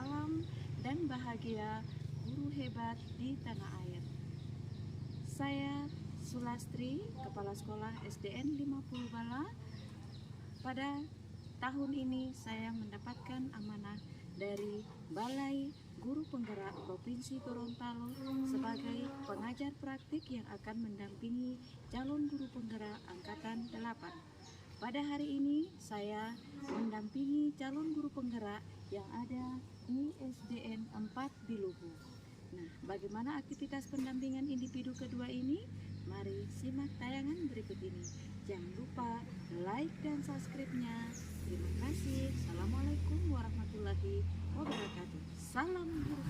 salam dan bahagia guru hebat di tanah air. Saya Sulastri, Kepala Sekolah SDN 50 Bala. Pada tahun ini saya mendapatkan amanah dari Balai Guru Penggerak Provinsi Gorontalo sebagai pengajar praktik yang akan mendampingi calon guru penggerak Angkatan 8. Pada hari ini saya mendampingi calon guru penggerak yang ada di SDN 4 Biluhu. Nah, bagaimana aktivitas pendampingan individu kedua ini? Mari simak tayangan berikut ini. Jangan lupa like dan subscribe-nya. Terima kasih. Assalamualaikum warahmatullahi wabarakatuh. Salam guru.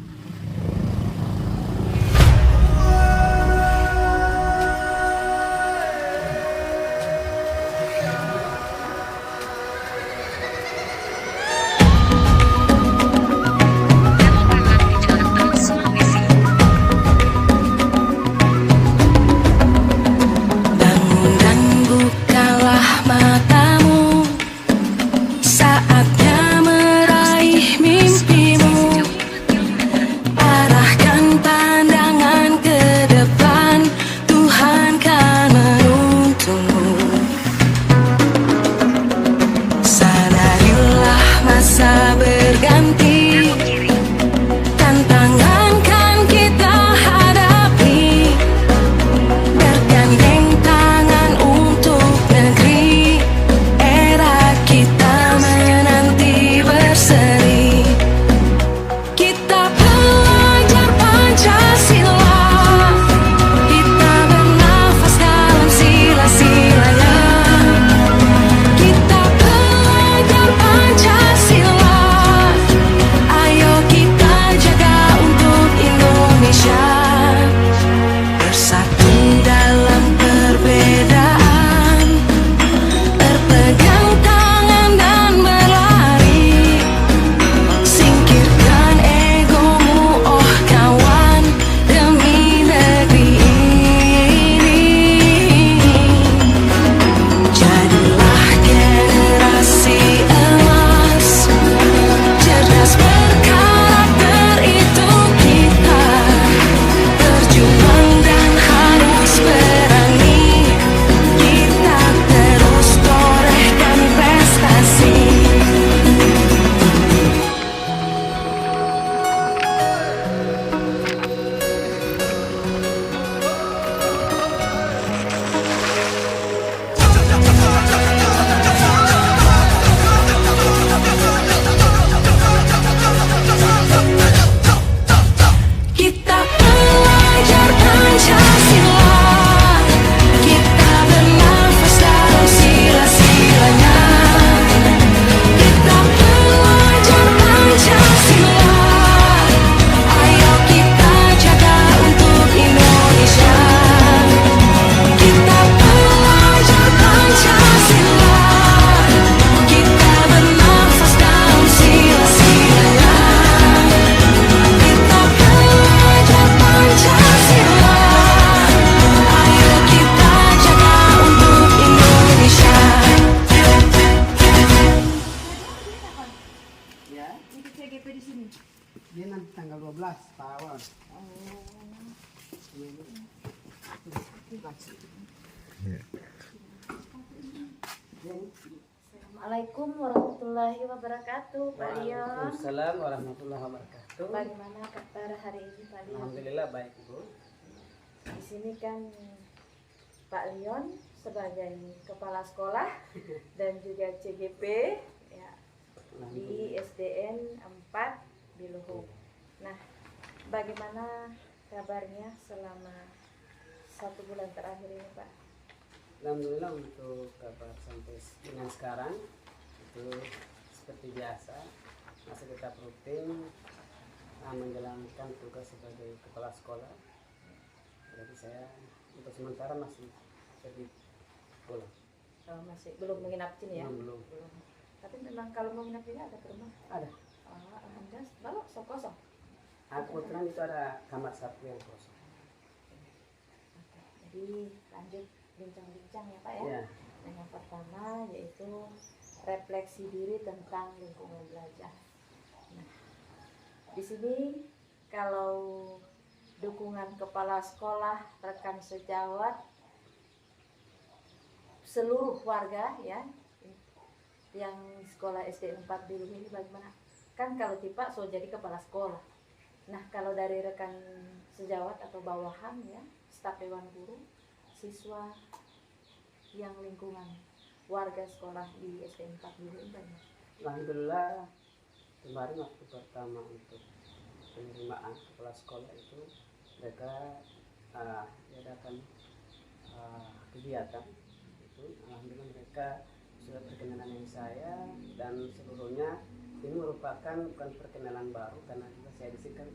Dia nanti tanggal 12 tahun. Assalamualaikum warahmatullahi wabarakatuh, Pak Lion. Waalaikumsalam warahmatullahi wabarakatuh. Bagaimana kabar hari ini, Pak Lion? Alhamdulillah baik, Bu. Di sini kan Pak Lion sebagai kepala sekolah dan juga CGP ya, di SDN 4 Biluhu. Nah, bagaimana kabarnya selama 1 bulan terakhir ini, Pak? Alhamdulillah untuk kabar sampai dengan sekarang itu seperti biasa, masih tetap rutin menjalankan tugas sebagai kepala sekolah. Jadi saya untuk sementara masih jadi pulang. Oh, masih belum menginap sini ya? Belum. Tapi memang kalau mau menginap ini ada ke rumah? Ada. Alhamdulillah, balok kosong. Kebetulan itu ada kamar satu yang kosong. Oke, jadi lanjut bincang-bincang ya, Pak ya. Ya. Nah, yang pertama yaitu refleksi diri tentang lingkungan belajar. Nah, Di sini kalau dukungan kepala sekolah, rekan sejawat, seluruh warga ya yang sekolah SD 4 Biru ini bagaimana? Kan kalau Tipak so jadi kepala sekolah. Nah, kalau dari rekan sejawat atau bawahan ya, staf dewan guru, siswa yang lingkungan warga sekolah di SD 4 Biru ini banyak. Alhamdulillah kemarin waktu pertama untuk penerimaan kepala sekolah itu mereka diadakan kegiatan itu. Alhamdulillah mereka sudah perkenalan dengan saya dan seluruhnya ini merupakan bukan perkenalan baru karena juga saya di sini kan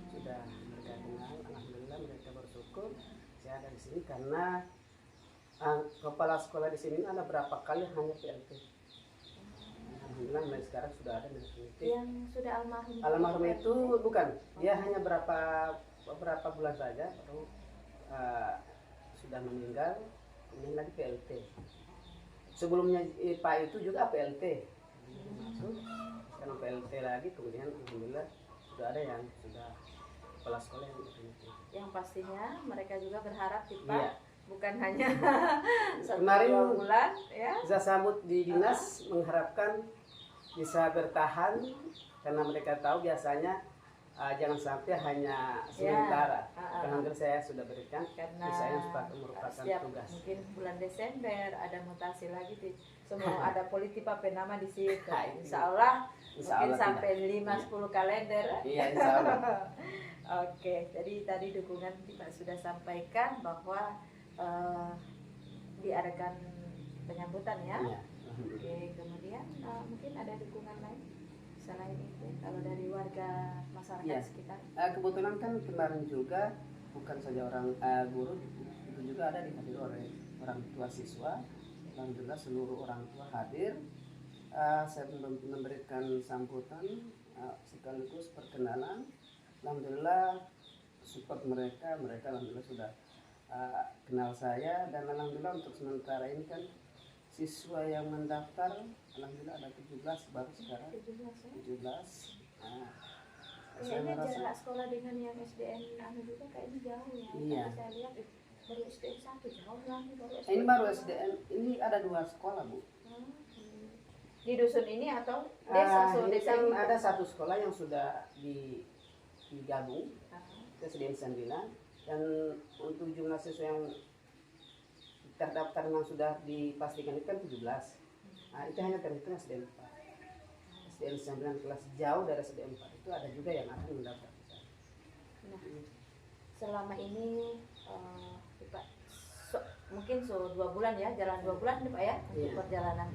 sudah mereka kenal. Alhamdulillah mereka bersyukur saya ada di sini karena kepala sekolah di sini ada berapa kali hanya PLT. Alhamdulillah mulai sekarang sudah ada definitif. Yang sudah almarhum. Almarhum itu bukan, dia hanya beberapa bulan saja baru sudah meninggal, kemudian lagi PLT. Sebelumnya Pak itu juga PLT, masuk, sekarang PLT lagi, kemudian alhamdulillah sudah ada yang sudah kepala sekolah yang definitif. Yang pastinya mereka juga berharap kita Iya. bukan hanya Kemarin 1-2 bulan ya. Saya sambut di dinas mengharapkan bisa bertahan karena mereka tahu biasanya jangan sampai hanya sementara. Alhamdulillah saya sudah berikan Karena saya merupakan setiap tugas. mungkin bulan Desember ada mutasi lagi semua ada politik nama di situ. Insya Allah mungkin sampai 5-10 kalender. Iya, insya Allah. Oke, jadi tadi dukungan Pak sudah sampaikan bahwa diadakan penyambutan ya. Iya. Oke, kemudian mungkin ada dukungan lain selain itu kalau dari warga masyarakat Iya. sekitar. Kebetulan kan kemarin juga bukan saja orang guru itu juga ada dihadiri oleh orang tua siswa. Alhamdulillah seluruh orang tua hadir. Saya memberikan sambutan sekaligus perkenalan. Alhamdulillah support mereka alhamdulillah sudah kenal saya dan alhamdulillah untuk sementara ini kan siswa yang mendaftar alhamdulillah ada 17 baru sekarang 17. Saya Kayaknya merasa jarak sekolah dengan yang SDN juga kayaknya jauh ya. Iya. Tapi saya lihat baru SDN 1 jauh lah nih baru SDN. ini baru SDN, ini ada 2 sekolah Bu. Di dusun ini atau desa Ini desa kan itu? ada satu sekolah yang sudah digabung ke SDN 9 dan untuk jumlah siswa yang terdaftar memang sudah dipastikan itu kan 17. Itu hanya terhitung SDN 4. SDN 9 kelas jauh dari SDN 4 itu ada juga yang akan mendaftar. Nah, selama ini Pak mungkin 2 bulan ya, jalan 2 bulan nih Pak ya untuk Iya. perjalanan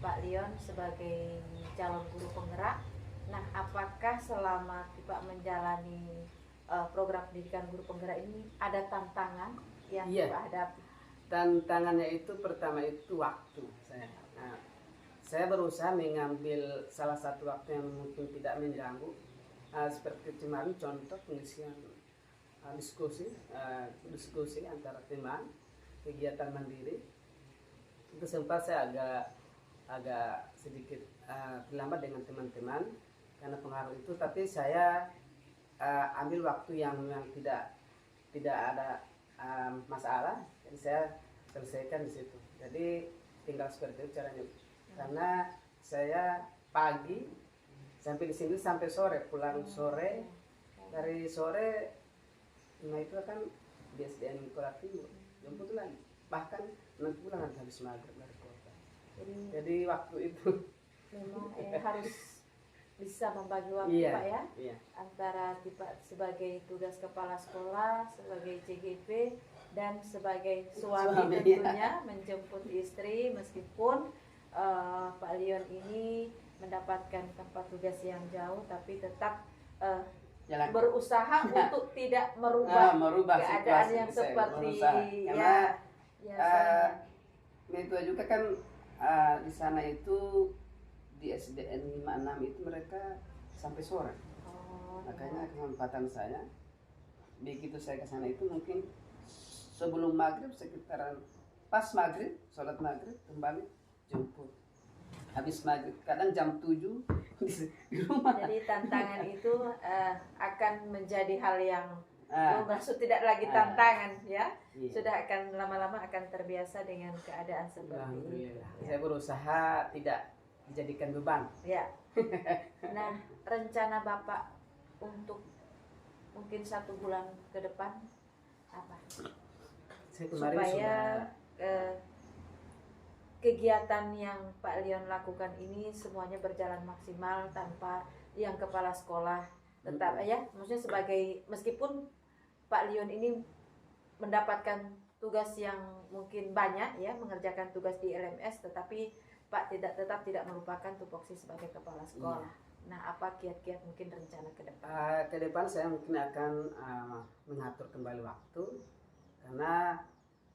Pak Leon sebagai calon guru penggerak. Nah, apakah selama Pak menjalani program pendidikan guru penggerak ini ada tantangan yang Iya. Pak hadapi? Tantangannya itu pertama itu waktu saya. Saya berusaha mengambil salah satu waktu yang mungkin tidak mengganggu. Seperti kemarin contoh pengisian diskusi antara teman, kegiatan mandiri. Itu sempat saya agak sedikit terlambat dengan teman-teman karena pengaruh itu, tapi saya ambil waktu yang tidak ada masalah, jadi saya selesaikan di situ. Jadi tinggal seperti itu caranya. Karena saya pagi sampai di sini sampai sore, pulang sore, dari sore nah itu kan di SDN Kolat Timur jemput lagi, bahkan nanti pulang nanti habis maghrib dari kota. Jadi waktu itu Memang harus bisa membagi waktu Iya, Pak ya, iya. antara Pak sebagai tugas kepala sekolah, sebagai CGP, dan sebagai suami Suami, tentunya menjemput istri meskipun Pak Leon ini mendapatkan tempat tugas yang jauh tapi tetap Jalan. berusaha untuk tidak merubah keadaan situasi. yang Saya seperti berusaha. Karena ya itu juga kan di sana itu di SDN 56 itu mereka sampai sore. Makanya kesempatan saya begitu saya ke sana itu mungkin sebelum maghrib sekitaran pas maghrib sholat maghrib kembali jemput. habis maghrib kadang jam 7 di rumah. Jadi tantangan itu akan menjadi hal yang maksud tidak lagi Ah. tantangan ya. Iya. Sudah akan lama-lama akan terbiasa dengan keadaan seperti ini. Alhamdulillah. Saya berusaha tidak dijadikan beban. Ya. Nah, rencana Bapak untuk mungkin 1 bulan ke depan apa? Saya kemarin Supaya sudah kegiatan yang Pak Leon lakukan ini semuanya berjalan maksimal tanpa yang kepala sekolah tetap ya, maksudnya sebagai meskipun Pak Leon ini mendapatkan tugas yang mungkin banyak ya, mengerjakan tugas di LMS, tetapi Pak tetap tidak melupakan tupoksi sebagai kepala sekolah. Nah, apa kiat-kiat mungkin rencana ke depan? ke depan saya mungkin akan mengatur kembali waktu, karena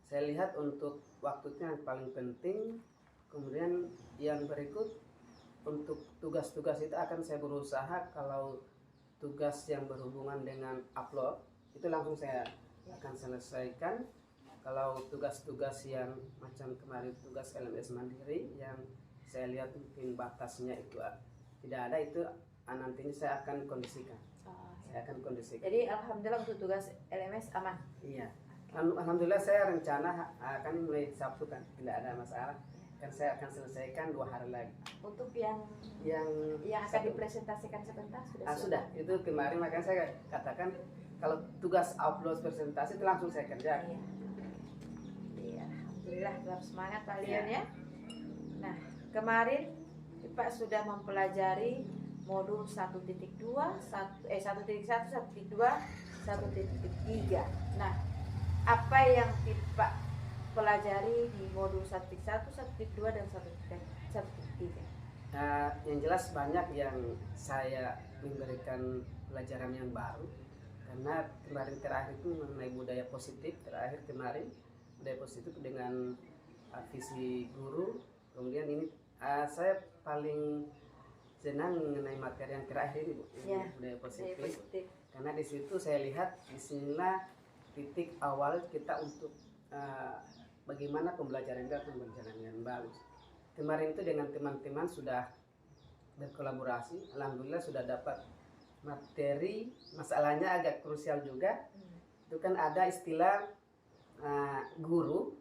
saya lihat untuk waktunya yang paling penting. Kemudian yang berikut untuk tugas-tugas itu akan saya berusaha, kalau tugas yang berhubungan dengan upload itu langsung saya akan selesaikan. Kalau tugas-tugas yang macam kemarin tugas LMS mandiri yang saya lihat mungkin batasnya itu tidak ada, itu nantinya saya akan kondisikan. Saya akan kondisikan. Jadi alhamdulillah untuk tugas LMS aman. Iya. Alhamdulillah saya rencana akan mulai Sabtu kan, tidak ada masalah. Kan saya akan selesaikan 2 hari lagi. Untuk yang akan Sabtu. dipresentasikan sebentar sudah. Sudah. Itu kemarin makanya saya katakan kalau tugas upload presentasi itu langsung saya kerjakan. Iya. Iya, alhamdulillah tetap semangat Pak Leon ya. Nah, kemarin Pak sudah mempelajari modul 1.2, 1.1, 1.2, 1.3. Nah, apa yang Pak pelajari di modul 1.1, 1.2 dan 1.3? Yang jelas banyak yang saya memberikan pelajaran yang baru, karena kemarin terakhir itu mengenai budaya positif, terakhir kemarin budaya positif dengan visi guru. Kemudian ini saya paling senang mengenai materi yang terakhir ini, Bu, Ya, budaya positif. positif. Karena di situ saya lihat disinilah titik awal kita untuk bagaimana pembelajaran itu akan berjalan dengan bagus. Kemarin itu dengan teman-teman sudah berkolaborasi, alhamdulillah sudah dapat materi. Masalahnya agak krusial juga, itu kan ada istilah guru,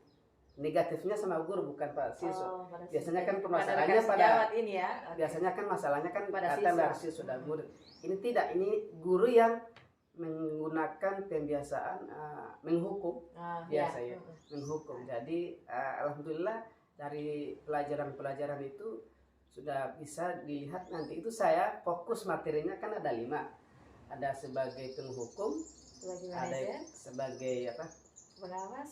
negatifnya sama guru bukan Pak siswa. Biasanya kan permasalahannya pada ini ya. biasanya kan masalahnya kan Pada dari siswa dan murid. Ini tidak, ini guru yang menggunakan pembiasaan menghukum biasa ya, menghukum. Jadi alhamdulillah dari pelajaran-pelajaran itu sudah bisa dilihat. Nanti itu saya fokus materinya kan ada 5, ada sebagai penghukum, Sebagai ada manajer, sebagai apa? pengawas,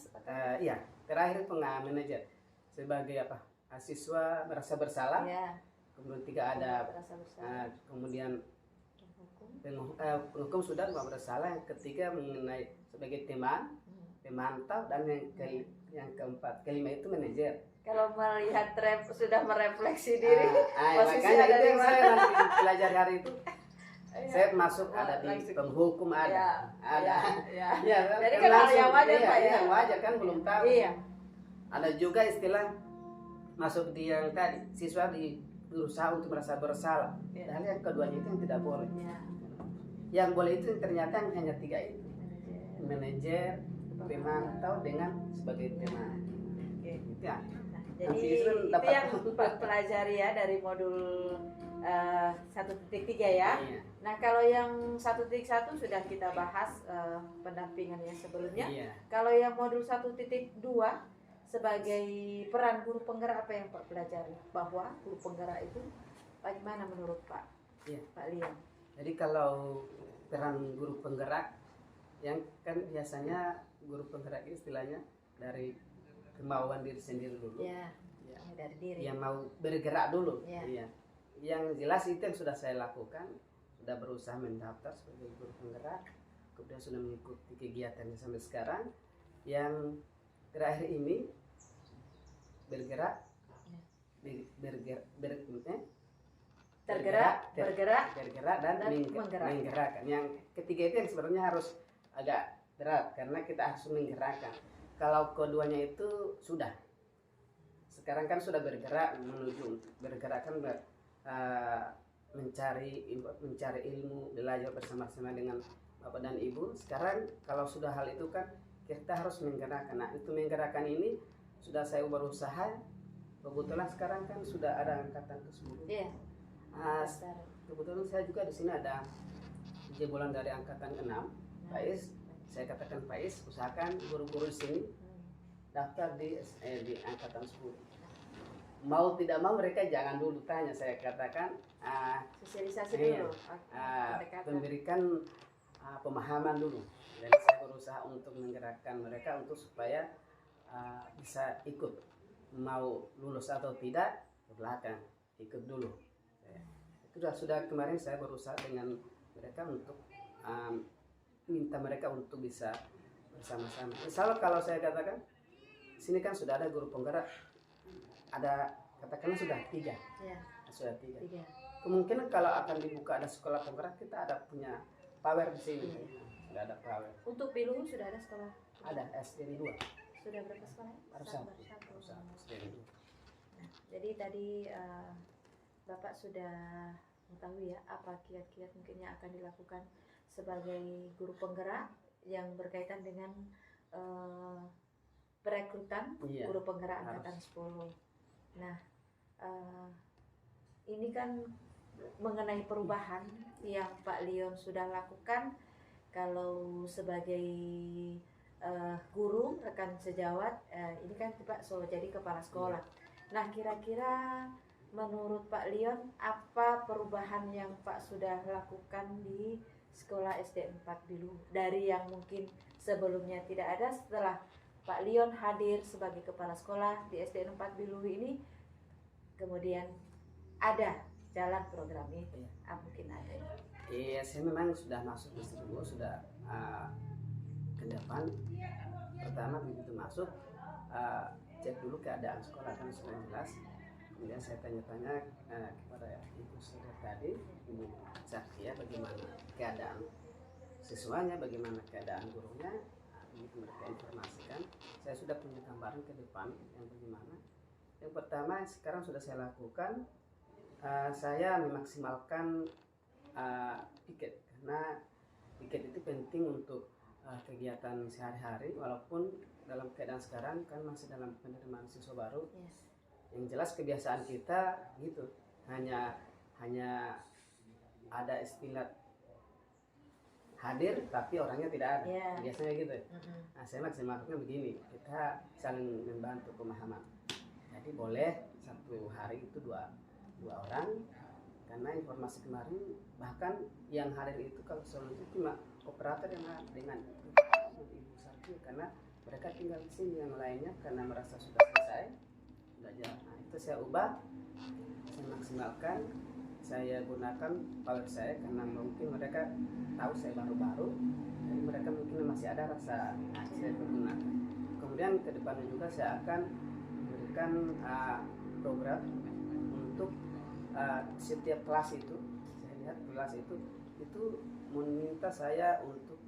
Iya, terakhir manajer sebagai apa? Siswa merasa bersalah. ya, Kemudian 3 ada merasa bersalah, kemudian hukum. penghukum sudah nggak bersalah. Yang ketiga mengenai sebagai teman, pemantau, dan yang keempat, kelima itu manajer. Kalau melihat sudah merefleksi diri, posisi Makanya ada itu di yang mana? saya nanti pelajari hari itu. Iya. Saya masuk ada di Langsung. penghukum, ada. Ya. Ya, Jadi kan hal yang wajar, Pak, ya? Yang wajar kan belum tahu. Iya. Ada juga istilah masuk di yang tadi, siswa berusaha untuk merasa bersalah. Iya. Dan yang keduanya itu yang tidak boleh. Iya. Yang boleh itu ternyata hanya 3 itu. Manajer, pemantau, dengan sebagai teman. Oke. Itu ya. Jadi Nanti itu itu dapat- yang Pak pelajari ya dari modul 1.3 ya. Iya. Nah, kalau yang 1.1 sudah kita bahas pendampingannya sebelumnya. Iya. Kalau yang modul 1.2 sebagai peran guru penggerak, apa yang Pak pelajari? Bahwa guru penggerak itu bagaimana menurut Pak? Iya. Pak Leon. Jadi kalau peran guru penggerak, yang kan biasanya guru penggerak istilahnya dari kemauan diri sendiri dulu. Ya, Ya. dari diri. Yang mau bergerak dulu. Iya. Iya. Yang jelas itu yang sudah saya lakukan, sudah berusaha mendaftar sebagai guru penggerak, kemudian sudah mengikuti kegiatannya sampai sekarang. Yang terakhir ini bergerak, Tergerak, bergerak, bergerak dan dan menggerakkan. menggerakkan. Yang ketiga itu yang sebenarnya harus agak berat karena kita harus menggerakkan. Kalau keduanya itu sudah sekarang kan sudah bergerak menuju bergerak kan mencari ilmu, belajar bersama-sama dengan bapak dan ibu. Sekarang kalau sudah hal itu kan kita harus menggerakkan. Nah, itu menggerakkan ini sudah saya berusaha. Kebetulan sekarang kan sudah ada angkatan ke-10. Iya. Kebetulan saya juga di sini ada jebolan dari angkatan ke-6. Faiz, saya katakan Faiz, usahakan guru-guru di sini daftar di angkatan 10. Mau tidak mau mereka jangan dulu tanya, saya katakan sosialisasi dulu, memberikan pemahaman dulu. Jadi saya berusaha untuk menggerakkan mereka untuk supaya bisa ikut, mau lulus atau tidak ke belakang ikut dulu. Itu sudah kemarin saya berusaha dengan mereka untuk minta mereka untuk bisa bersama-sama. Misalnya kalau saya katakan sini kan sudah ada guru penggerak, ada katakanlah sudah 3. Ya. Sudah 3. Kemungkinan kalau akan dibuka ada sekolah penggerak, kita ada punya power di sini. Sudah ada power. Untuk Biluhu sudah ada sekolah? Ada SD 2. Sudah berapa sekolah? Baru satu. SD 2. Nah, jadi tadi Bapak sudah mengetahui ya apa kiat-kiat mungkin yang akan dilakukan sebagai guru penggerak yang berkaitan dengan perekrutan guru penggerak angkatan 10. Nah, ini kan mengenai perubahan yang Pak Leon sudah lakukan kalau sebagai guru rekan sejawat, ini kan Pak jadi kepala sekolah. Nah, kira-kira menurut Pak Leon apa perubahan yang Pak sudah lakukan di sekolah SD 4 Biluhu dari yang mungkin sebelumnya tidak ada, setelah Pak Leon hadir sebagai kepala sekolah di SD 4 Biluhu ini, kemudian ada jalan program ini? Mungkin ada. Iya, saya memang sudah masuk di situ, sudah ke depan. Pertama begitu masuk, cek dulu keadaan sekolah kan sudah jelas. Kemudian saya tanya-tanya kepada ibu saya tadi, Ibu Zakia, bagaimana keadaan siswanya, bagaimana keadaan gurunya. Begitu mereka informasikan, saya sudah punya gambaran ke depan yang bagaimana. Yang pertama sekarang sudah saya lakukan, saya memaksimalkan piket, karena piket itu penting untuk kegiatan sehari-hari, walaupun dalam keadaan sekarang kan masih dalam penerimaan siswa baru. Yang jelas kebiasaan kita gitu, hanya ada istilah hadir tapi orangnya tidak ada, biasanya gitu. Nah, saya maksimalkan begini, kita saling membantu pemahaman. Jadi boleh satu hari itu dua orang, karena informasi kemarin bahkan yang hadir itu kalau soal itu cuma operator yang dengan Ibu Sarki, karena mereka tinggal di sini, yang lainnya karena merasa sudah selesai belajar. Nah, itu saya ubah, saya maksimalkan, saya gunakan power saya, karena mungkin mereka tahu saya baru-baru, jadi mereka mungkin masih ada rasa saya gunakan. Kemudian ke depannya juga saya akan memberikan program untuk setiap kelas itu. Saya lihat kelas itu meminta saya untuk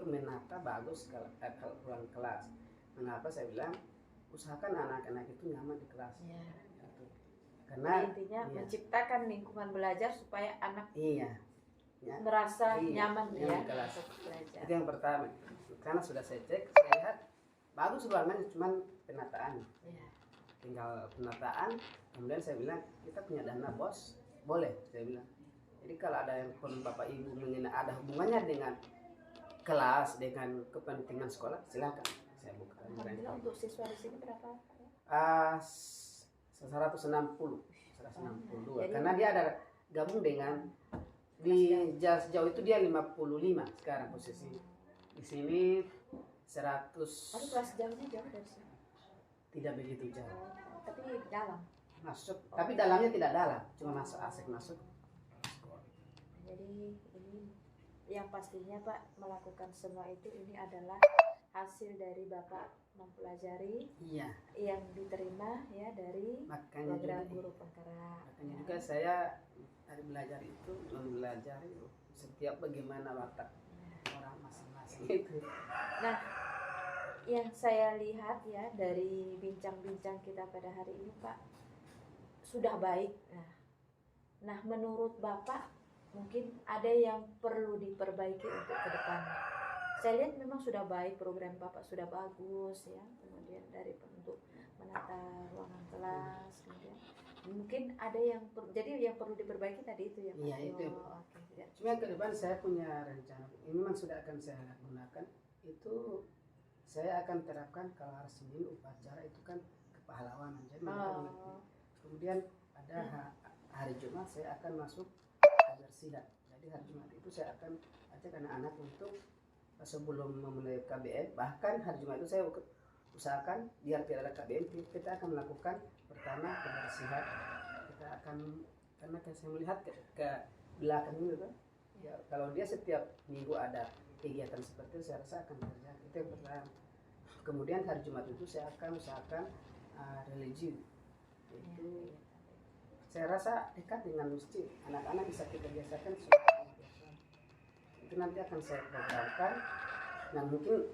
menata bagus kalau ruang kelas. Mengapa saya bilang usahakan anak-anak itu nyaman di kelas. Gitu. Karena intinya menciptakan lingkungan belajar supaya anak merasa nyaman di kelas. Belajar. Itu yang pertama. Karena sudah saya cek, saya lihat bagus ruangannya, cuman penataan. Tinggal penataan. Kemudian saya bilang kita punya dana bos, boleh saya bilang. Jadi kalau ada yang perlu Bapak Ibu ada hubungannya dengan kelas, dengan kepentingan sekolah, silakan saya buka. Untuk siswa di sini berapa? 162. Karena dia ada gabung dengan di jauh itu dia 55 sekarang posisi. Di sini 100. Kelas jauhnya jauh dari sini? Tidak begitu jauh. Tapi dalam. Masuk, tapi dalamnya tidak dalam, cuma asik masuk. Jadi ini yang pastinya Pak melakukan semua itu ini adalah hasil dari Bapak mempelajari yang diterima ya dari program guru penggerak. Makanya juga saya dari belajar itu mempelajari setiap bagaimana watak orang masing-masing itu. Nah, yang saya lihat ya dari bincang-bincang kita pada hari ini Pak, sudah baik. Nah, menurut Bapak mungkin ada yang perlu diperbaiki untuk ke depannya. Saya lihat memang sudah baik, program Bapak sudah bagus ya. Kemudian dari untuk menata ruangan kelas, kemudian mungkin ada yang jadi yang perlu diperbaiki tadi itu ya Pak. Iya, itu. Oke, ya. Cuma ke depan saya punya rencana. Ini memang sudah akan saya gunakan. Itu saya akan terapkan kalau hari Senin upacara itu kan kepahlawanan. Jadi mereka mengerti. Kemudian ada hari Jumat saya akan masuk kebersihan. Jadi hari Jumat itu saya akan ajak anak-anak untuk sebelum memulai KBM, bahkan hari Jumat itu saya usahakan biar tidak ada KBM, kita akan melakukan pertama kebersihan. Kita akan, karena saya melihat ke belakang ini kan, ya, kalau dia setiap minggu ada kegiatan seperti itu saya rasa akan terjadi. Itu yang pertama. Kemudian hari Jumat itu saya akan usahakan religi, itu saya rasa dekat dengan masjid, anak-anak bisa kita biasakan itu nanti akan saya programkan. Nah mungkin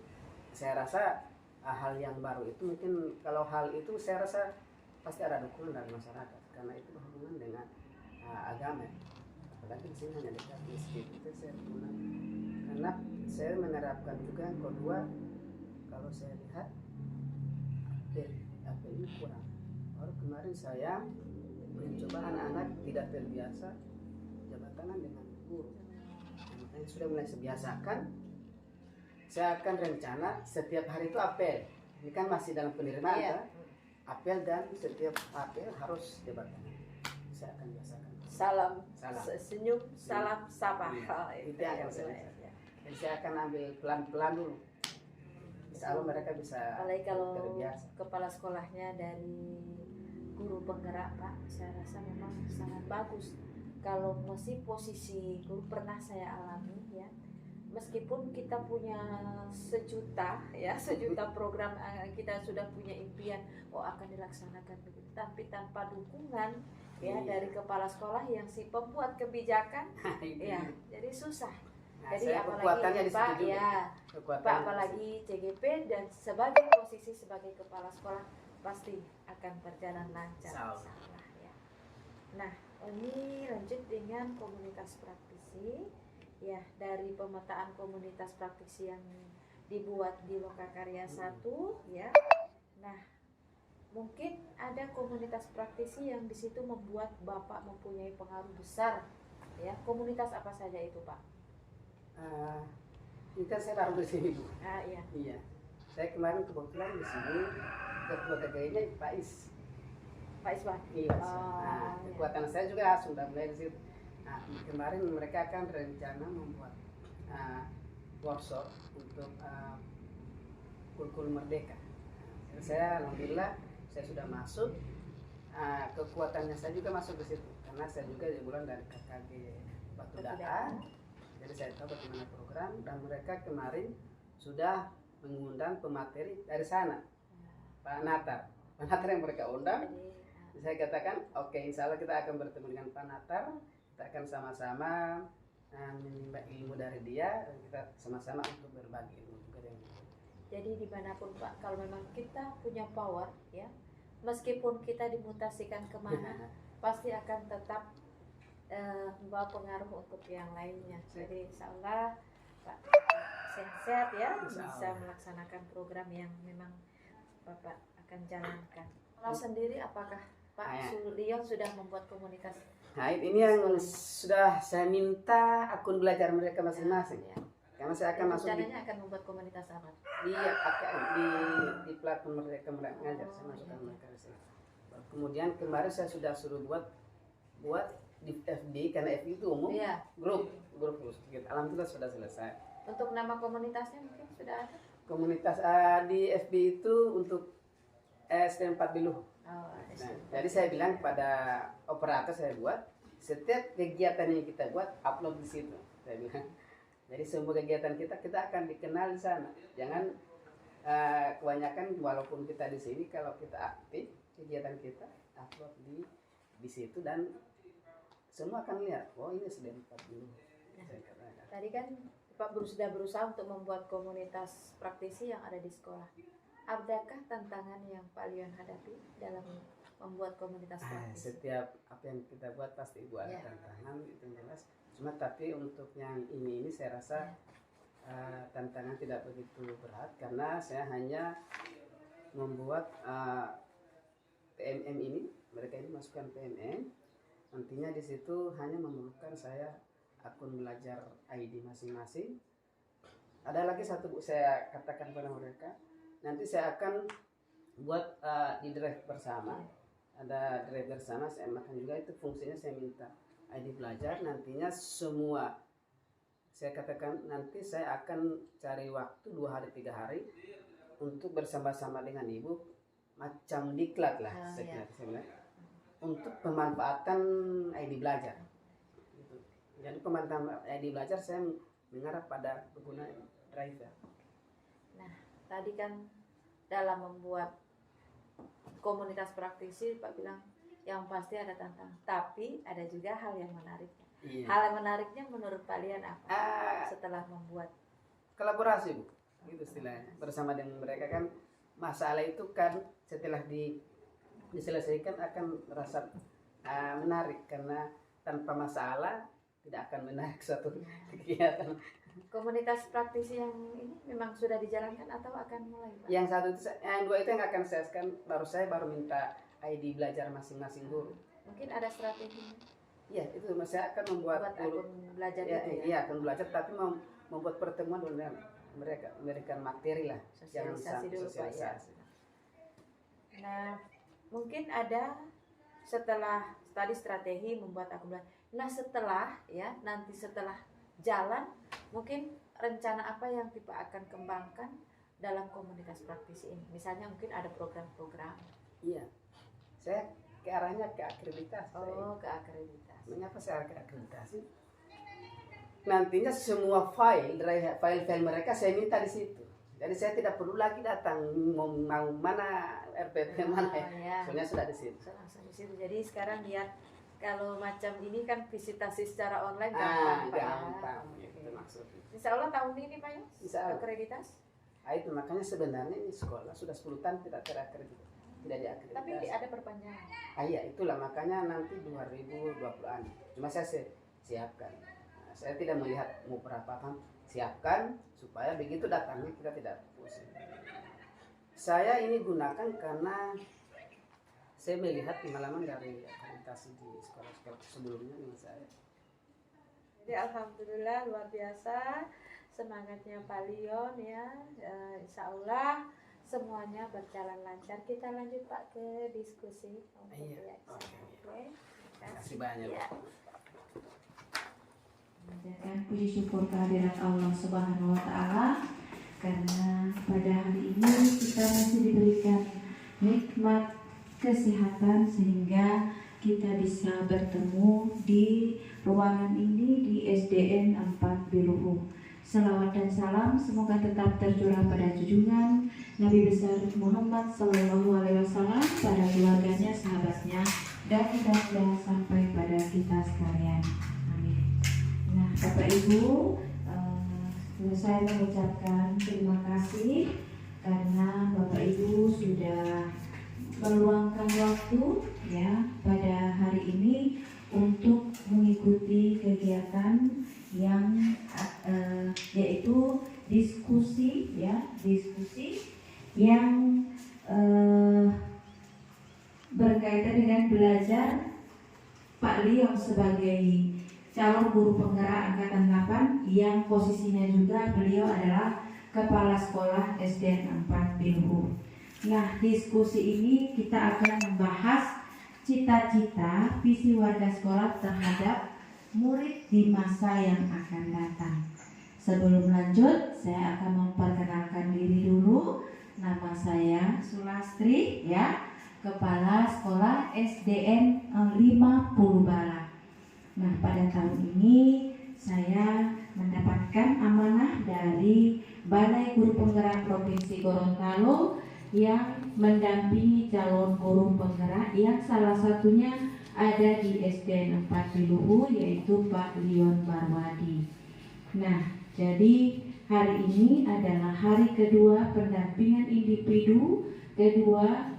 saya rasa hal yang baru itu mungkin kalau hal itu saya rasa pasti ada dukungan dari masyarakat karena itu berhubungan dengan agama. Apalagi di sini hanya dekat masjid itu saya gunakan karena saya menerapkan juga yang kedua. Kalau saya lihat apel ini kurang. Baru kemarin saya mencoba anak-anak tidak terbiasa jabat tangan dengan guru. Makanya sudah mulai sebiasakan. Saya akan rencana setiap hari itu apel. Ini kan masih dalam penerimaan kan? Apel dan setiap apel harus jabat tangan. Saya akan biasakan. Salam. Senyum, salam sapa. Itu yang akan saya biasakan. Jadi saya akan ambil pelan-pelan dulu. Insya Allah mereka bisa apalagi kalau terbiasa. Kepala sekolahnya dari guru penggerak Pak, saya rasa memang sangat bagus. Kalau masih posisi guru pernah saya alami ya, meskipun kita punya sejuta program, kita sudah punya impian akan dilaksanakan begitu, tapi tanpa dukungan ya dari kepala sekolah yang si pembuat kebijakan ya jadi susah. Jadi apalagi Pak ya, Pak apalagi CGP dan sebagai posisi sebagai kepala sekolah pasti akan berjalan lancar. Ya. Nah, ini lanjut dengan komunitas praktisi ya, dari pemetaan komunitas praktisi yang dibuat di Lokakarya 1 ya. Nah, mungkin ada komunitas praktisi yang di situ membuat Bapak mempunyai pengaruh besar ya. Komunitas apa saja itu Pak? Ini kan saya baru di sini Bu. Iya. Iya. Saya kemarin kebetulan di sini ketua TKI-nya Pak Is. Pak Iswan. Iya. Kekuatan saya juga sudah mulai di situ. Nah, kemarin mereka akan rencana membuat workshop untuk kurikulum merdeka. Saya alhamdulillah saya sudah masuk. Kekuatannya saya juga masuk ke situ karena saya juga bulan dari KKG Batu Daan. Jadi saya tahu bagaimana program dan mereka kemarin sudah mengundang pemateri dari sana, Pak Natar yang mereka undang. Saya katakan oke, insya Allah kita akan bertemu dengan Pak Natar, kita akan sama-sama menimba ilmu dari dia dan kita sama-sama untuk berbagi ilmu juga dengan dia. Jadi dimanapun Pak, kalau memang kita punya power ya, meskipun kita dimutasikan kemana, pasti akan tetap membawa pengaruh untuk yang lainnya. Jadi insya Allah Pak sehat ya, bisa melaksanakan program yang memang Bapak akan jalankan. Kalau sendiri apakah Pak Sulion sudah membuat komunitas? Nah ini yang sudah saya minta akun belajar mereka masing-masing. Karena saya akan masuk rencananya akan membuat komunitas apa? Di platform mereka mengajar, saya masukkan mereka di sini. Kemudian kemarin saya sudah suruh buat di FB karena FB itu umum, grup gitu. Alhamdulillah sudah selesai. Untuk nama komunitasnya mungkin sudah ada? Komunitas di FB itu untuk SD 4 Biluh. Jadi saya bilang kepada operator saya buat setiap kegiatan yang kita buat upload di situ. Saya bilang. Jadi semua kegiatan kita akan dikenal di sana. Jangan kebanyakan walaupun kita di sini kalau kita aktif kegiatan kita upload di situ dan semua akan lihat, ini SD 4 Biluh. Tadi kan Pak sudah berusaha untuk membuat komunitas praktisi yang ada di sekolah. Adakah tantangan yang Pak Leon hadapi dalam membuat komunitas praktisi? Setiap apa yang kita buat pasti ibu ada tantangan, itu jelas. Cuma tapi untuk yang ini saya rasa tantangan tidak begitu berat karena saya hanya membuat PMM ini, mereka ini masukkan PMM. Nantinya di situ hanya memerlukan saya akun belajar ID masing-masing. Ada lagi satu saya katakan pada mereka, nanti saya akan buat di drive bersama. Ada drive bersama, saya makan juga itu fungsinya saya minta ID belajar. Nantinya semua saya katakan nanti saya akan cari waktu 2 hari 3 hari untuk bersama-sama dengan ibu macam diklat lah saya bilang, untuk pemanfaatan ID belajar. Jadi pemanfaatan ID belajar saya mengarah pada pengguna driver. Nah, tadi kan dalam membuat komunitas praktisi Pak bilang yang pasti ada tantangan, tapi ada juga hal yang menarik. Iya. Hal yang menariknya menurut Pak Leon apa setelah membuat? Kolaborasi Bu, gitu istilahnya. Bersama dengan mereka kan masalah itu kan setelah diselesaikan akan merasa menarik karena tanpa masalah tidak akan menarik suatu kegiatan. Komunitas praktisi yang ini memang sudah dijalankan atau akan mulai Pak? Yang satu itu, yang dua itu yang akan saya baru minta ID belajar masing-masing guru. Mungkin ada strateginya? Iya, itu saya akan membuat akun belajar ya, itu ya? Iya, akun belajar, tapi membuat pertemuan dengan mereka, memberikan materi lah. Sosialisasi dulu sosialisasi. Pak ya. Nah, mungkin ada setelah tadi strategi membuat akun belajar. Nah, setelah jalan, mungkin rencana apa yang Tipe akan kembangkan dalam komunitas praktisi ini? Misalnya mungkin ada program-program. Iya, saya ke arahnya ke akreditasi. Oh, ke akreditasi. Mengapa saya ke akreditasi? Nantinya semua file mereka saya minta di situ. Jadi saya tidak perlu lagi datang mau mana RPP mana ya. Soalnya sudah di situ. Langsung di situ. Jadi sekarang lihat kalau macam ini kan visitasi secara online gampang Pak. Gampang, itu maksudnya. Insya Allah tahun ini Pak ya? Insya Allah. Akreditas? Itu makanya sebenarnya ini sekolah sudah 10 tahun tidak terakreditasi. Tidak diakreditasi. Tapi ada perpanjangan. Iya, itulah makanya nanti 2020-an. Cuma saya siapkan. Saya tidak melihat mau berapa kan, siapkan supaya begitu datangnya kita tidak pusing. Saya ini gunakan karena saya melihat pengalaman dari akreditasi di sekolah-sekolah sebelumnya dengan saya. Jadi alhamdulillah luar biasa semangatnya Pak Leon ya. Insya Allah semuanya berjalan lancar. Kita lanjut Pak ke diskusi. Iya. Oke. Terima kasih banyak. Ya. Menjadikan puji syukur kehadirat Allah Subhanahu wa Ta'ala, karena pada hari ini kita masih diberikan nikmat kesehatan sehingga kita bisa bertemu di ruangan ini di SDN 4 Biluhu. Salawat dan salam semoga tetap tercurah pada junjungan Nabi besar Muhammad Sallallahu Alaihi Wasallam, pada keluarganya, sahabatnya, dan mudah-mudahan sampai pada kita sekalian. Amin. Nah, Bapak Ibu, saya mengucapkan terima kasih karena Bapak Ibu sudah meluangkan waktu ya pada hari ini untuk mengikuti kegiatan yang yaitu diskusi yang berkaitan dengan belajar Pak Leon sebagai calon guru penggerak angkatan 8 yang posisinya juga beliau adalah kepala sekolah SDN 4 Biluhu. Nah, diskusi ini kita akan membahas cita-cita visi warga sekolah terhadap murid di masa yang akan datang. Sebelum lanjut, saya akan memperkenalkan diri dulu. Nama saya Sulastri ya, kepala sekolah SDN 50 Bala. Nah, pada tahun ini saya mendapatkan amanah dari Balai Guru Penggerak Provinsi Gorontalo yang mendampingi calon guru penggerak yang salah satunya ada di SDN 4 Biluhu, yaitu Pak Leon Barwadi. Nah, Jadi hari ini adalah hari kedua pendampingan individu kedua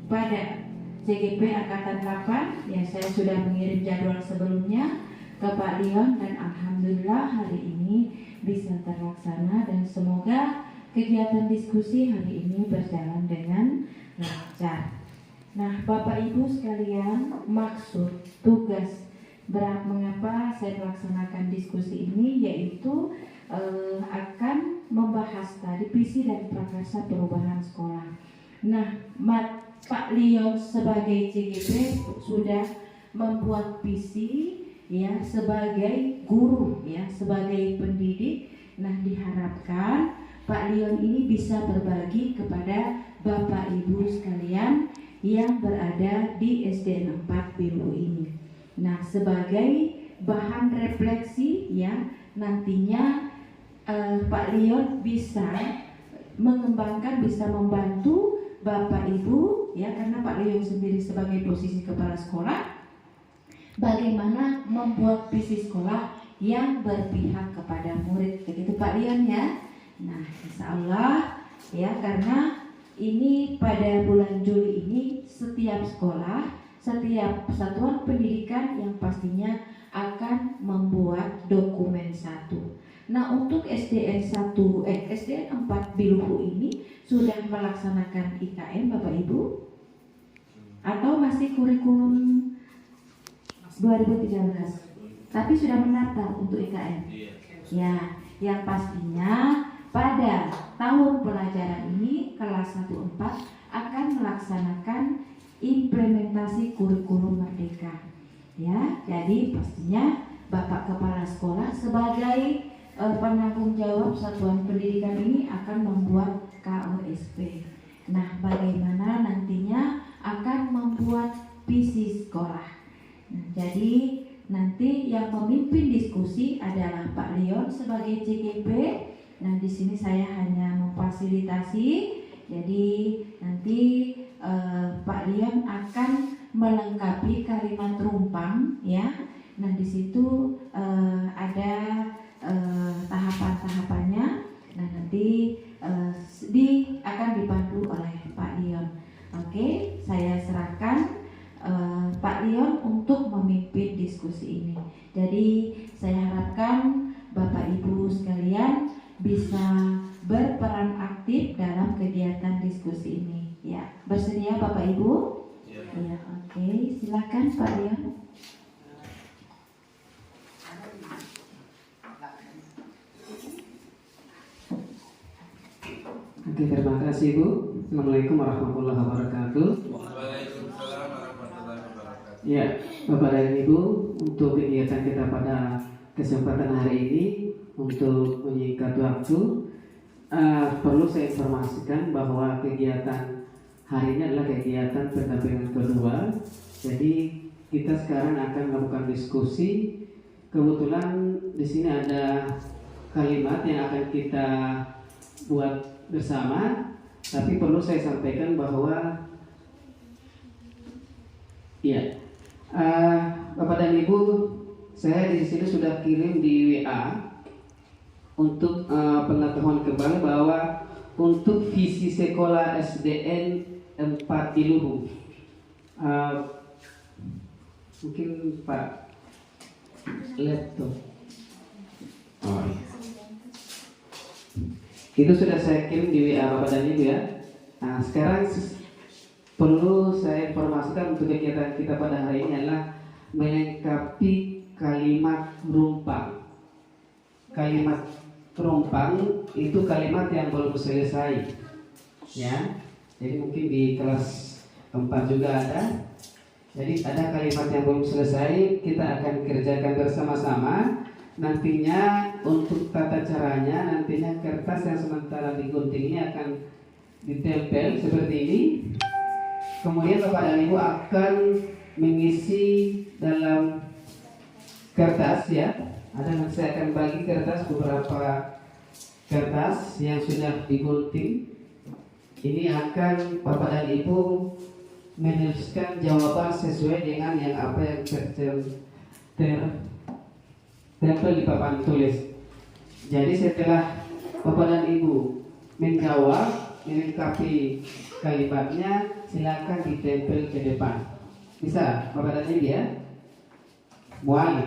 pada CGP Angkatan 8. Ya, saya sudah mengirim jadwal sebelumnya ke Pak Leon dan alhamdulillah hari ini bisa terlaksana dan semoga kegiatan diskusi hari ini berjalan dengan lancar. Nah, Bapak Ibu sekalian, maksud tugas mengapa saya melaksanakan diskusi ini yaitu akan membahas tadi visi dan prakarsa perubahan sekolah. Nah, Pak Leon sebagai CGP sudah membuat visi ya sebagai guru ya sebagai pendidik. Nah, diharapkan Pak Leon ini bisa berbagi kepada Bapak Ibu sekalian yang berada di SDN 4 Biru ini. Nah, sebagai bahan refleksi ya nantinya Pak Leon bisa mengembangkan, bisa membantu Bapak Ibu ya karena Pak Leon sendiri sebagai posisi kepala sekolah bagaimana membuat visi sekolah yang berpihak kepada murid, begitu Pak Leon ya. Nah, insya Allah ya karena ini pada bulan Juli ini setiap sekolah, setiap satuan pendidikan yang pastinya akan membuat dokumen satu. Nah, untuk SDN 4 Biluhu ini sudah melaksanakan IKN Bapak Ibu? Atau masih kurikulum 2013? Tapi sudah mendaftar untuk IKN? Ya, yang pastinya pada tahun pelajaran ini kelas 1-4 akan melaksanakan implementasi kurikulum merdeka ya. Jadi pastinya Bapak Kepala Sekolah sebagai penanggung jawab satuan pendidikan ini akan membuat KOSP. Nah, bagaimana nantinya akan membuat visi sekolah. Nah, jadi nanti yang memimpin diskusi adalah Pak Leon sebagai CGP. Nah, di sini saya hanya memfasilitasi. Jadi nanti Pak Leon akan melengkapi kalimat rumpang ya. Nah, di situ ada tahapan-tahapannya. Nah, nanti akan dipandu oleh Pak Leon. Oke, saya serahkan Pak Leon untuk memimpin diskusi ini. Jadi saya harapkan Bapak Ibu sekalian bisa berperan aktif dalam kegiatan diskusi ini. Ya, bersedia Bapak Ibu? Ya, oke. Silakan Pak Leon. Oke, terima kasih Bu. Assalamualaikum warahmatullahi wabarakatuh. Waalaikumsalam warahmatullahi wabarakatuh. Ya, Bapak dan Ibu, untuk kegiatan kita pada kesempatan hari ini untuk menyingkat waktu, perlu saya informasikan bahwa kegiatan hari ini adalah kegiatan pendampingan kedua. Jadi kita sekarang akan melakukan diskusi. Kebetulan di sini ada kalimat yang akan kita buat bersama, tapi perlu saya sampaikan bahwa ya, Bapak dan Ibu, saya di sini sudah kirim di WA untuk pengetahuan kembali bahwa untuk visi sekolah SDN 4 Biluhu, mungkin Pak laptop. Oh, iya. Itu sudah saya kirim di WA Bapak dan Ibu ya. Nah, sekarang perlu saya informasikan untuk kegiatan kita pada hari ini adalah melengkapi kalimat rumpang. Kalimat rumpang itu kalimat yang belum selesai ya. Jadi mungkin di kelas 4 juga ada. Jadi ada kalimat yang belum selesai, kita akan kerjakan bersama-sama. Nantinya untuk tata caranya, nantinya kertas yang sementara digunting ini akan ditempel seperti ini. Kemudian Bapak dan Ibu akan mengisi dalam kertas ya. Saya akan bagi kertas, beberapa kertas yang sudah digunting. Ini akan Bapak dan Ibu menuliskan jawaban sesuai dengan yang apa yang tempel di papan tulis. Jadi setelah Bapak dan Ibu menjawab, melengkapi kalimatnya, silakan ditempel ke depan. Bisa Bapak dan Ibu ya? Muali.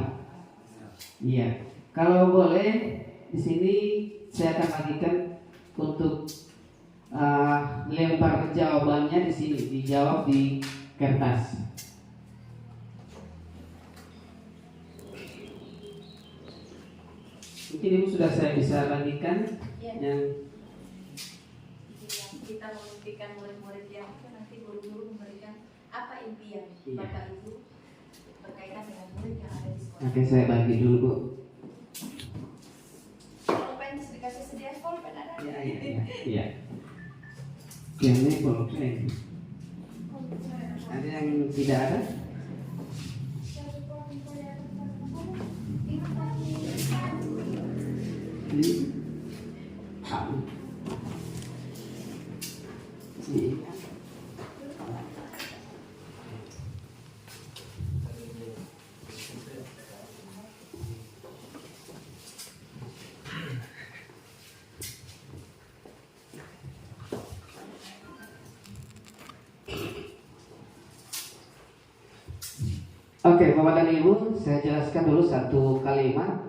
Iya. Kalau boleh di sini saya akan bagikan untuk lempar jawabannya di sini, dijawab di kertas. Mungkin Ibu sudah saya bisa bagikan yang kita memimpikan murid-murid yang nanti guru-guru memberikan apa impian Bapak Ibu berkaitan dengan murid yang ada di sekolah. Oke, saya bagi dulu Bu. Pulpen dikasih sedia pulpen ada. Iya. Ini pulpen. Ada yang tidak ada? Ini. Ini. Oke, Bapak dan Ibu, saya jelaskan dulu satu kalimat.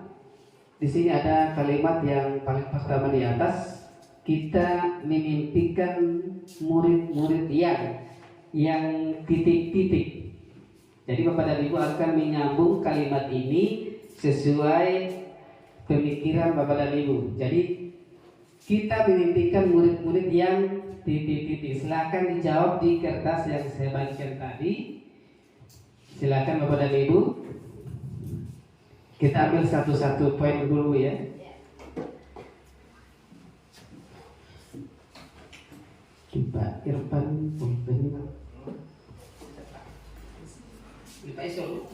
Di sini ada kalimat yang paling pertama di atas. Kita memimpikan murid-murid yang titik-titik. Jadi Bapak dan Ibu akan menyambung kalimat ini sesuai pemikiran Bapak dan Ibu. Jadi kita memimpikan murid-murid yang titik-titik. Silakan dijawab di kertas yang saya bagikan tadi. Silakan Bapak dan Ibu. Kita ambil satu-satu poin dulu ya. Pak Irfan pulpen. Pak Isol.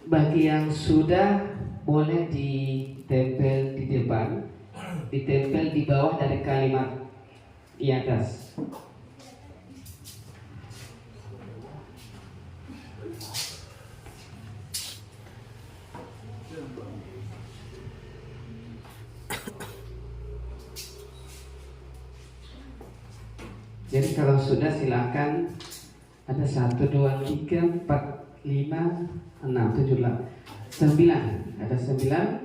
Bagi yang sudah boleh ditempel di depan, ditempel di bawah dari kalimat di atas. Jadi kalau sudah silakan, ada 1, 2, 3, 4, 5, 6, 7, 8, 9. Ada 9.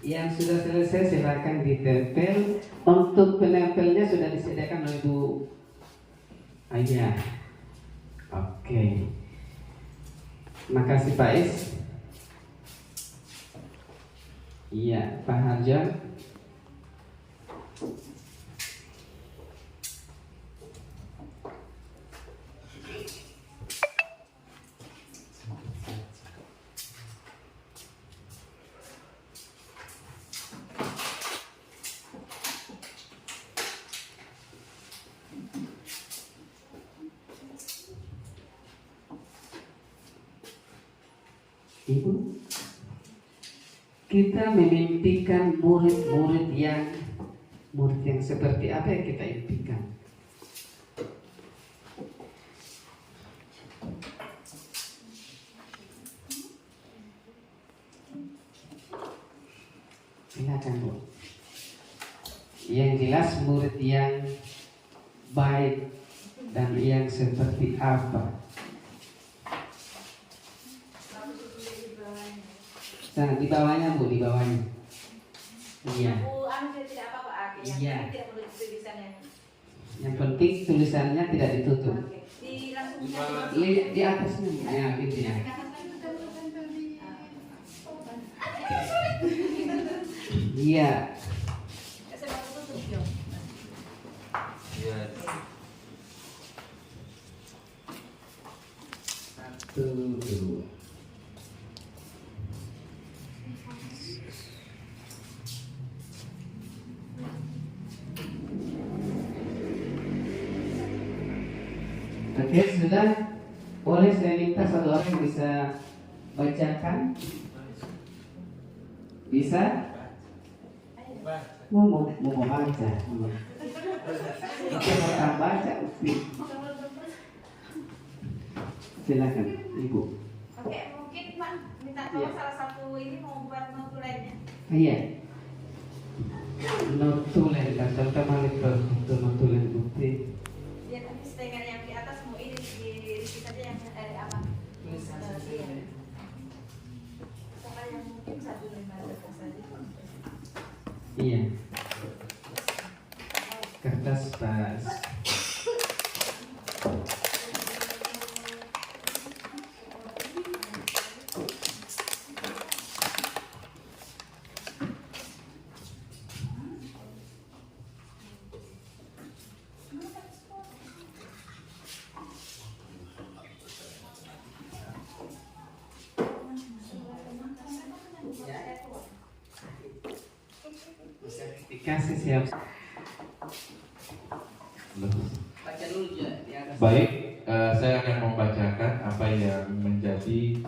Yang sudah selesai silakan ditempel. Untuk penempelnya sudah disediakan oleh Bu Aya. Oke. Makasih Pak Is. Iya, Pak Harjo. Ibu, kita memimpikan murid yang seperti apa yang kita impikan? Silakan Bu. Yang jelas murid yang baik dan yang seperti apa? Nah, di bawahnya Bu, di bawahnya. Iya. Tidak apa-apa. Iya. Tidak perlu tulisannya. Yang penting tulisannya tidak ditutup. Di atasnya, ya gitu ya. Iya. Iya. 1, 2. Oke, sudah. Boleh saya minta satu orang yang bisa bacakan? Bisa? Mau baca. Kita mau baca. Silakan, Ibu. Oke, mungkin Pak minta tolong salah satu ini mau buat notulennya. Iya. Notulen, terutama itu notulen bukti. Ya nanti setengah yang di atas mau ini di saja yang apa? Iya. Sama yang mungkin 1.500 saja. Iya. Kertas pas. Dikasih siap. Baca dulu ya. Baik, saya akan membacakan apa yang menjadi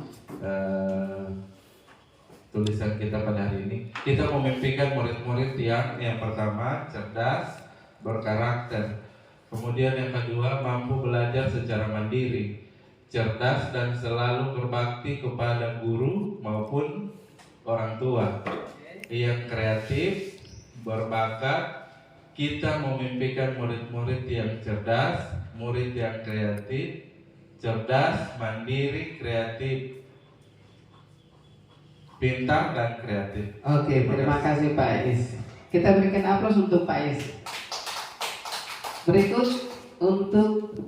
tulisan kita pada hari ini. Kita memimpikan murid-murid yang pertama cerdas, berkarakter. Kemudian yang kedua mampu belajar secara mandiri, cerdas dan selalu berbakti kepada guru maupun orang tua. Yang kreatif, berbakat. Kita memimpikan murid-murid yang cerdas, murid yang kreatif, cerdas, mandiri, kreatif, pintar dan kreatif. Oke, terima kasih Pak Is. Kita berikan aplaus untuk Pak Is. Berikut untuk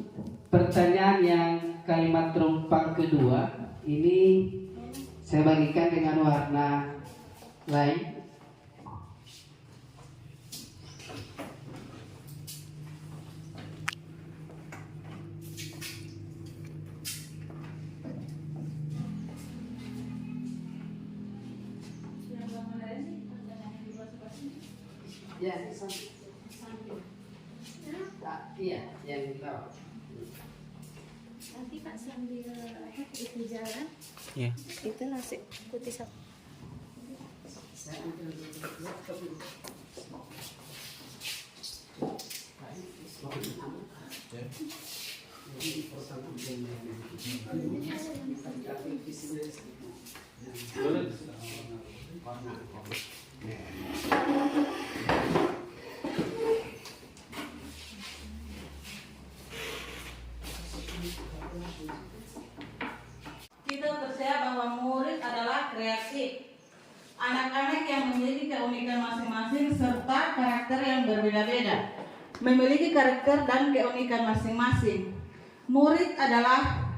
pertanyaan yang kalimat terumpang kedua, ini saya bagikan dengan warna lain. Ya, iya, yang di bawah. Nanti Pak sambil itu jalan. Ya. Itu nasi putih satu. Kita percaya bahwa murid adalah kreatif. Anak-anak yang memiliki keunikan masing-masing serta karakter yang berbeda-beda. Memiliki karakter dan keunikan masing-masing. Murid adalah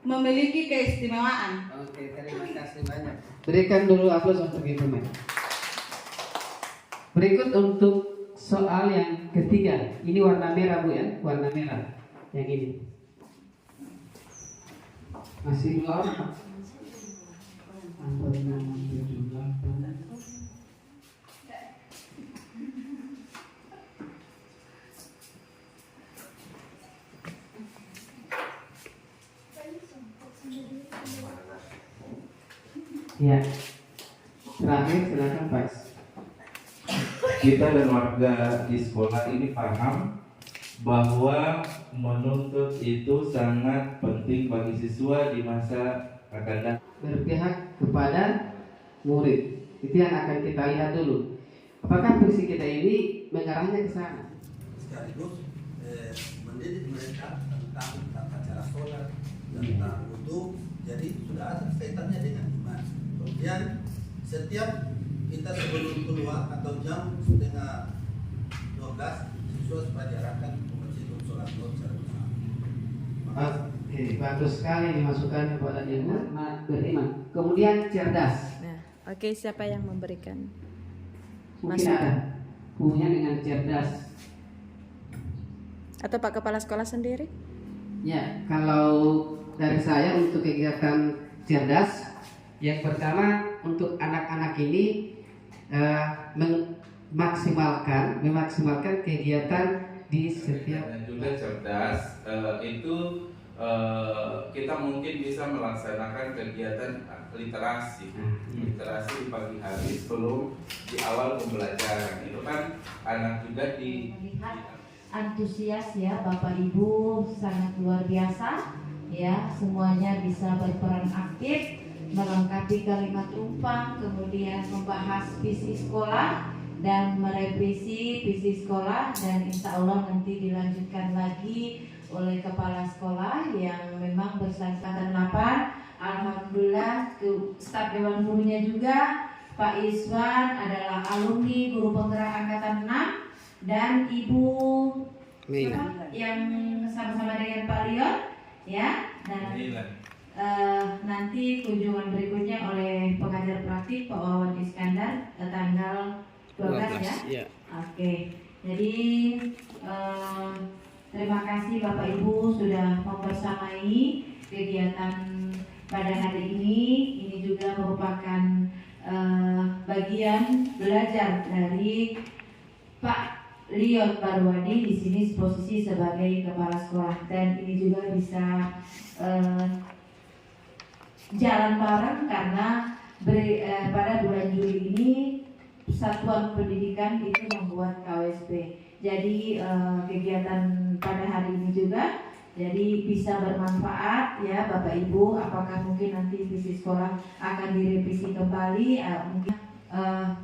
memiliki keistimewaan. Oke, terima kasih banyak. Berikan dulu aplaus untuk Ibu Men. Berikut untuk soal yang ketiga. Ini warna merah Bu ya, warna merah. Yang ini. Masih belum? Ya. Terakhir silakan Pak. Kita dan warga di sekolah ini paham bahwa menuntut itu sangat penting bagi siswa di masa akan datang. Berpihak kepada murid. Itu yang akan kita lihat dulu. Apakah visi kita ini mengarahnya ke sana? Sekaligus mendidik mereka tentang tata cara sholat, tentang wudu. Jadi sudah ada kaitannya dengan iman. Kemudian setiap kita sebelum keluar atau jam 11:30 siswa supaya diarahkan ke masjid untuk sholat zuhur secara bersama. Oke, bagus sekali dimasukkan kepada ilmu beriman. Kemudian cerdas. Nah, oke, siapa yang memberikan? Mungkin Masukan. ada hubungannya dengan cerdas. Atau Pak Kepala Sekolah sendiri? Ya, kalau dari saya untuk kegiatan cerdas, yang pertama untuk anak-anak ini memaksimalkan kegiatan di setiap dan juga cerdas, itu kita mungkin bisa melaksanakan kegiatan literasi di pagi hari sebelum di awal pembelajaran. Itu kan anak juga melihat antusias ya Bapak Ibu sangat luar biasa ya, semuanya bisa berperan aktif melengkapi kalimat rumpang, kemudian membahas visi sekolah dan merevisi visi sekolah, dan insya Allah nanti dilanjutkan lagi oleh kepala sekolah yang memang bersangkutan 8. Alhamdulillah staf dewan gurunya juga Pak Iswan adalah alumni guru penggerak angkatan 6, dan Ibu yang sama-sama dengan Pak Leon ya, dan nanti kunjungan berikutnya oleh pengajar praktik Pak Wawan Iskandar tanggal 12 ya. Oke. Jadi terima kasih Bapak Ibu sudah membersamai kegiatan pada hari ini. Ini juga merupakan bagian belajar dari Pak Leon Parwadi di sini posisi sebagai kepala sekolah, dan ini juga bisa jalan bareng karena pada bulan Juli ini Satuan Pendidikan itu membuat KWSP. Jadi kegiatan pada hari ini juga jadi bisa bermanfaat ya Bapak Ibu. Apakah mungkin nanti visi sekolah akan direvisi kembali, mungkin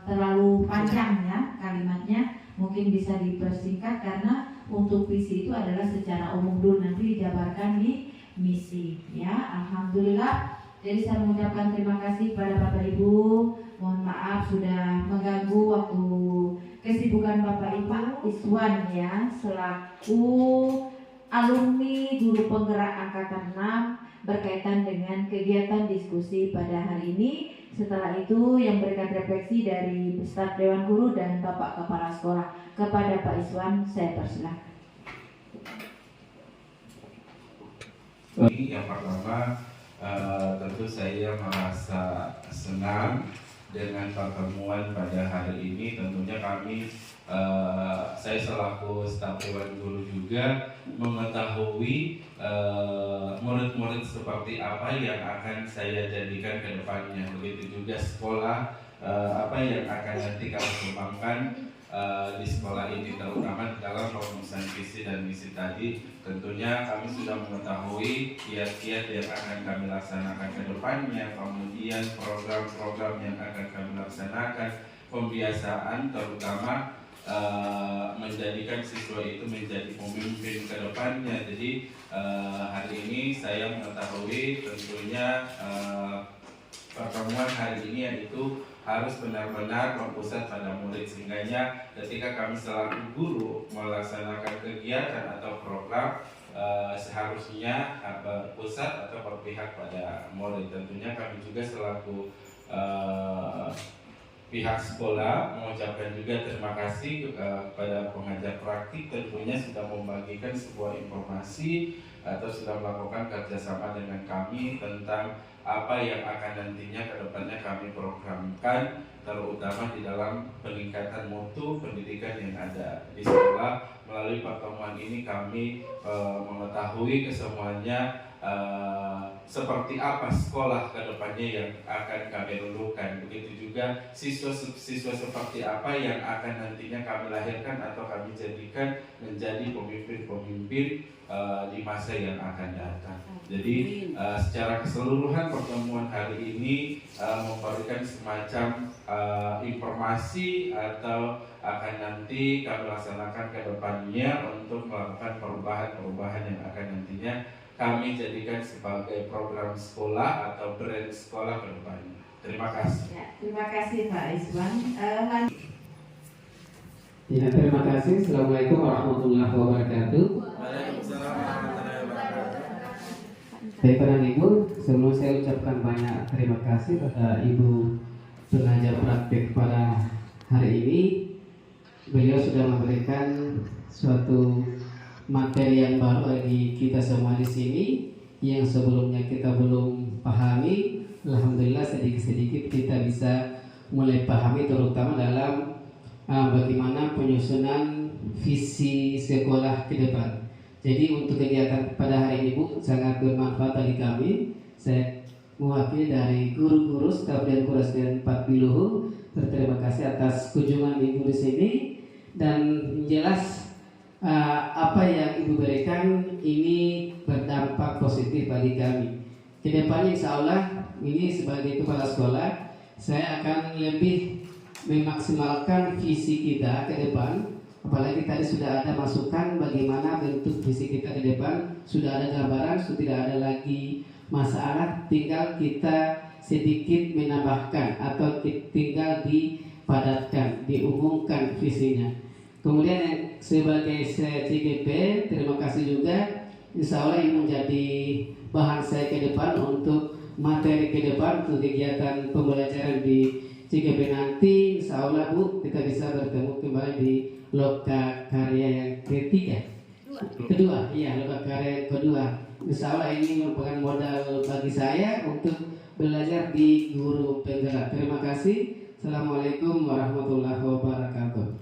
terlalu panjang ya kalimatnya, mungkin bisa dipersingkat karena untuk visi itu adalah secara umum dulu, nanti dijabarkan di misi ya. Alhamdulillah. Jadi saya mengucapkan terima kasih pada Bapak Ibu. Mohon maaf sudah mengganggu waktu kesibukan Bapak Ibu Iswan ya, selaku alumni guru penggerak angkatan 6 berkaitan dengan kegiatan diskusi pada hari ini. Setelah itu yang berikan refleksi dari staf dewan guru dan Bapak Kepala Sekolah. Kepada Pak Iswan saya persilahkan. Yang pertama, tentu saya merasa senang dengan pertemuan pada hari ini. Tentunya kami, saya selaku staf dewan guru juga mengetahui murid-murid seperti apa yang akan saya jadikan ke depannya. Begitu juga sekolah, apa yang akan nanti kami kembangkan di sekolah ini, terutama dalam perumusan visi dan misi tadi. Tentunya kami sudah mengetahui kiat-kiat yang akan kami laksanakan ke depannya, kemudian program-program yang akan kami laksanakan, pembiasaan terutama menjadikan siswa itu menjadi pemimpin ke depannya. Jadi hari ini saya mengetahui tentunya pertemuan hari ini yaitu harus benar-benar berpusat pada murid, sehingganya ketika kami selaku guru melaksanakan kegiatan atau program seharusnya berpusat atau berpihak pada murid. Tentunya kami juga selaku pihak sekolah mengucapkan juga terima kasih kepada pengajar praktik, tentunya sudah membagikan sebuah informasi atau sudah melakukan kerjasama dengan kami tentang apa yang akan nantinya ke depannya kami programkan, terutama di dalam peningkatan mutu pendidikan yang ada di sekolah. Melalui pertemuan ini kami mengetahui kesemuanya seperti apa sekolah ke depannya yang akan kami lulukan. Begitu juga siswa-siswa seperti apa yang akan nantinya kami lahirkan atau kami jadikan menjadi pemimpin-pemimpin di masa yang akan datang. Jadi secara keseluruhan pertemuan hari ini memberikan semacam informasi atau akan nanti kami laksanakan ke depannya untuk melakukan perubahan-perubahan yang akan nantinya kami jadikan sebagai program sekolah atau brand sekolah ke depannya. Terima kasih. Ya, terima kasih Pak Iswan. Ya, terima kasih. Assalamualaikum warahmatullahi wabarakatuh. Waalaikumsalam warahmatullahi wabarakatuh. Baik Bapak dan Ibu, sebelum saya ucapkan banyak terima kasih pada Ibu pengajar praktik pada hari ini. Beliau sudah memberikan suatu materi yang baru bagi kita semua di sini yang sebelumnya kita belum pahami. Alhamdulillah sedikit-sedikit kita bisa mulai pahami, terutama dalam bagaimana penyusunan visi sekolah ke depan. Jadi untuk kegiatan pada hari ini Bu sangat bermanfaat bagi kami. Saya mewakili dari guru-guru staf dan guru SDN 4 Biluhu berterima kasih atas kunjungan Ibu di sini, dan jelas apa yang Ibu berikan ini berdampak positif bagi kami. Kedepannya insya Allah ini sebagai kepala sekolah saya akan lebih memaksimalkan visi kita ke depan. Apalagi tadi sudah ada masukan bagaimana bentuk visi kita ke depan, sudah ada gambaran, sudah tidak ada lagi masalah, tinggal kita sedikit menambahkan atau tinggal dipadatkan, diumumkan visinya. Kemudian sebagai CGP, terima kasih juga. Insya Allah ini menjadi bahan saya ke depan untuk materi ke depan untuk kegiatan pembelajaran di CGP nanti. Insya Allah Bu, kita bisa bertemu kembali di loka karya yang kedua, iya loka karya kedua. Insya Allah ini merupakan modal bagi saya untuk belajar di guru penggerak. Terima kasih. Assalamualaikum warahmatullahi wabarakatuh.